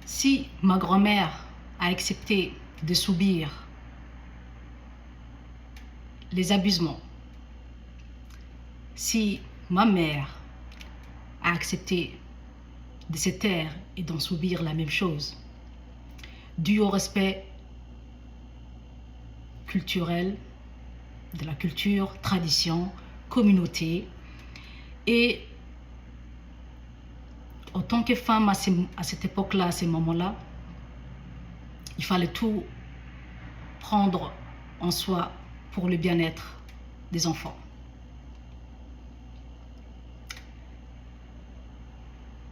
Si ma grand-mère a accepté de subir les abusements, si ma mère a accepté de se taire et d'en subir la même chose, dû au respect culturel, de la culture, tradition, communauté, et en tant que femme à cette époque-là, à ces moments-là, il fallait tout prendre en soi pour le bien-être des enfants.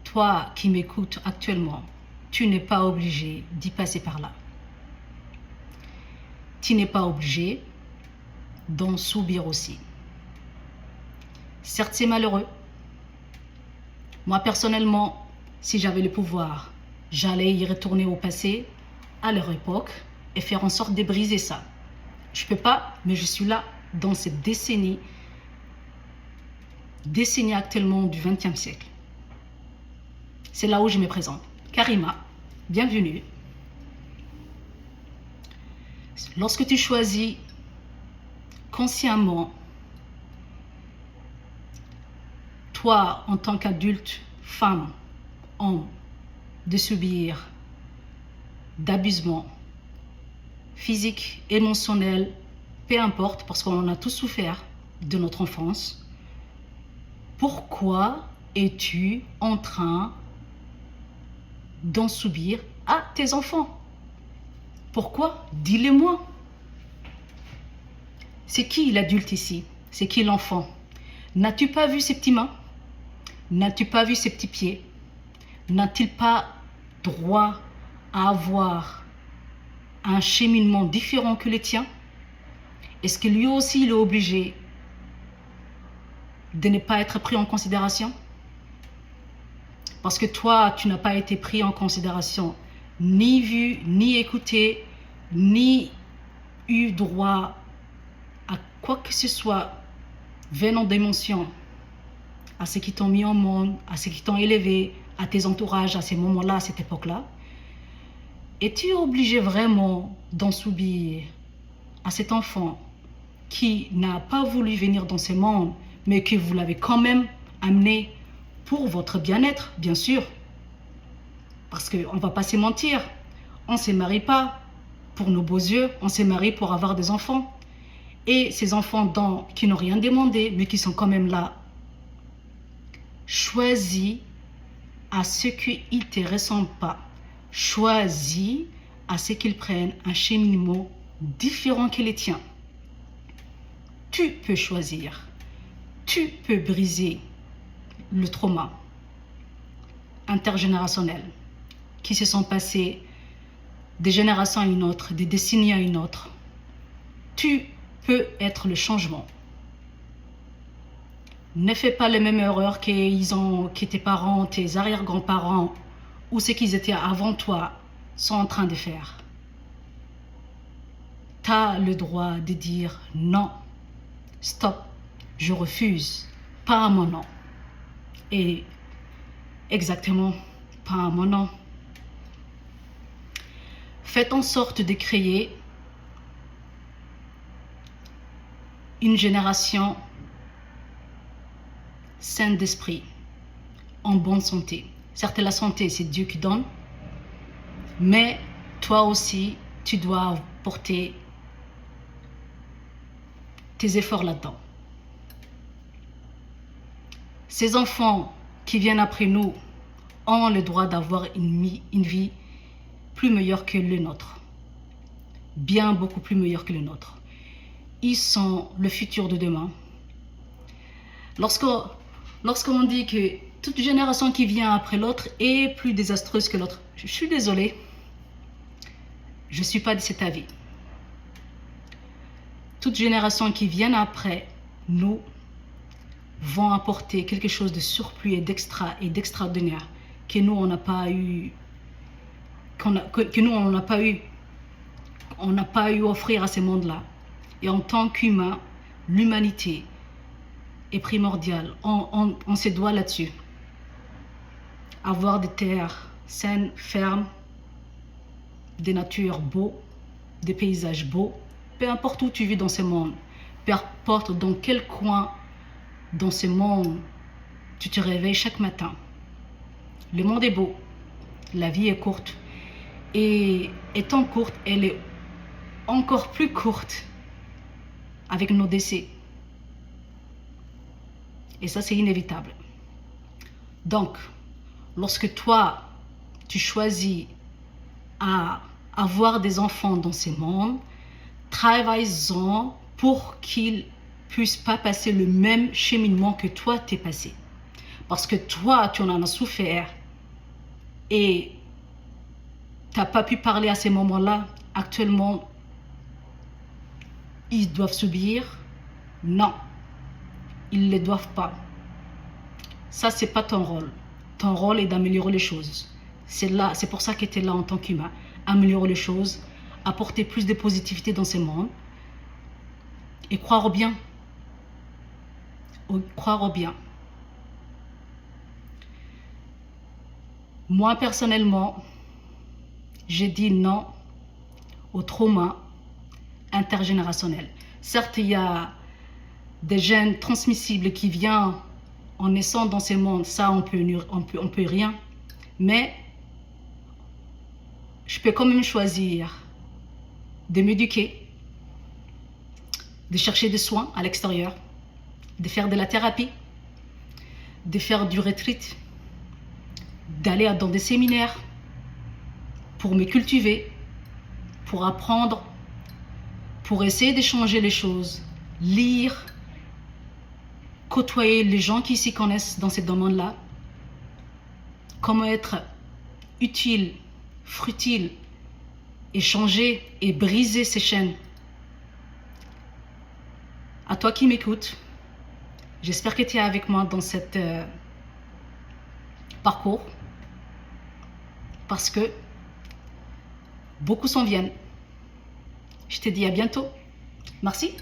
Toi qui m'écoutes actuellement, tu n'es pas obligé d'y passer par là. Tu n'es pas obligé d'en subir aussi. Certes, c'est malheureux. Moi, personnellement, si j'avais le pouvoir, j'allais y retourner au passé, à leur époque, et faire en sorte de briser ça. Je ne peux pas, mais je suis là dans cette décennie actuellement du XXe siècle. C'est là où je me présente. Karima, bienvenue. Lorsque tu choisis consciemment, toi en tant qu'adulte, femme, homme, de subir d'abusement physique, émotionnel, peu importe, parce qu'on en a tous souffert de notre enfance, pourquoi es-tu en train d'en subir à tes enfants? Pourquoi? Dis-le-moi. C'est qui l'adulte ici? C'est qui l'enfant? N'as-tu pas vu ses petits mains? N'as-tu pas vu ses petits pieds? N'a-t-il pas droit à avoir un cheminement différent que le tien? Est-ce que lui aussi il est obligé de ne pas être pris en considération? Parce que toi, tu n'as pas été pris en considération, ni vu, ni écouté, ni eu droit à quoi que ce soit venant d'émotions, à ceux qui t'ont mis au monde, à ceux qui t'ont élevé, à tes entourages à ces moments-là, à cette époque-là. Es-tu obligé vraiment d'en subir à cet enfant qui n'a pas voulu venir dans ce monde, mais que vous l'avez quand même amené pour votre bien-être, bien sûr? Parce qu'on ne va pas se mentir, on ne se marie pas pour nos beaux yeux, on se marie pour avoir des enfants. Et ces enfants qui n'ont rien demandé, mais qui sont quand même là, choisis à ce qu'ils ne te ressemblent pas. Choisis à ce qu'ils prennent un cheminement différent que les tiens. Tu peux choisir. Tu peux briser le trauma intergénérationnel qui se sont passés de génération à une autre, de décennies à une autre. Tu peux être le changement. Ne fais pas les mêmes erreurs que tes parents, tes arrière-grands-parents ou ceux qui étaient avant toi sont en train de faire. Tu as le droit de dire non, stop, je refuse, pas à mon nom. Et exactement, pas à mon nom. Faites en sorte de créer une génération saine d'esprit, en bonne santé. Certes, la santé, c'est Dieu qui donne, mais toi aussi, tu dois porter tes efforts là-dedans. Ces enfants qui viennent après nous ont le droit d'avoir une vie plus meilleure que le nôtre. Bien beaucoup plus meilleure que le nôtre. Ils sont le futur de demain. Lorsqu'on dit que toute génération qui vient après l'autre est plus désastreuse que l'autre, je suis désolée. Je ne suis pas de cet avis. Toute génération qui vient après nous vont apporter quelque chose de surplus et d'extraordinaire que nous, on n'a pas eu, que nous, on n'a pas eu. On n'a pas eu à offrir à ce monde-là. Et en tant qu'humain, l'humanité est primordiale. On se doit là-dessus. Avoir des terres saines, fermes, des natures beaux, des paysages beaux, peu importe où tu vis dans ce monde, peu importe dans quel coin dans ce monde tu te réveilles chaque matin. Le monde est beau, la vie est courte, et étant courte, elle est encore plus courte avec nos décès. Et ça, c'est inévitable. Donc, lorsque toi, tu choisis à avoir des enfants dans ce monde, travaille-en pour qu'ils puissent pas passer le même cheminement que toi t'es passé. Parce que toi, tu en as souffert et t'as pas pu parler à ces moments-là. Actuellement, ils doivent subir. Non, ils ne le doivent pas. Ça, c'est pas ton rôle. Ton rôle est d'améliorer les choses. C'est pour ça que tu es là en tant qu'humain. Améliorer les choses, apporter plus de positivité dans ce monde et croire au bien. Croire au bien. Moi, personnellement, j'ai dit non au trauma intergénérationnel. Certes, il y a des gènes transmissibles qui viennent en naissant dans ce monde. Ça, on peut rien. Mais je peux quand même choisir de m'éduquer, de chercher des soins à l'extérieur, de faire de la thérapie, de faire du retreat, d'aller dans des séminaires pour me cultiver, pour apprendre, pour essayer de changer les choses, lire, côtoyer les gens qui s'y connaissent dans ce domaine-là, comment être utile, fructile, échanger et briser ces chaînes. À toi qui m'écoutes, j'espère que tu es avec moi dans cet parcours parce que beaucoup s'en viennent. Je te dis à bientôt. Merci.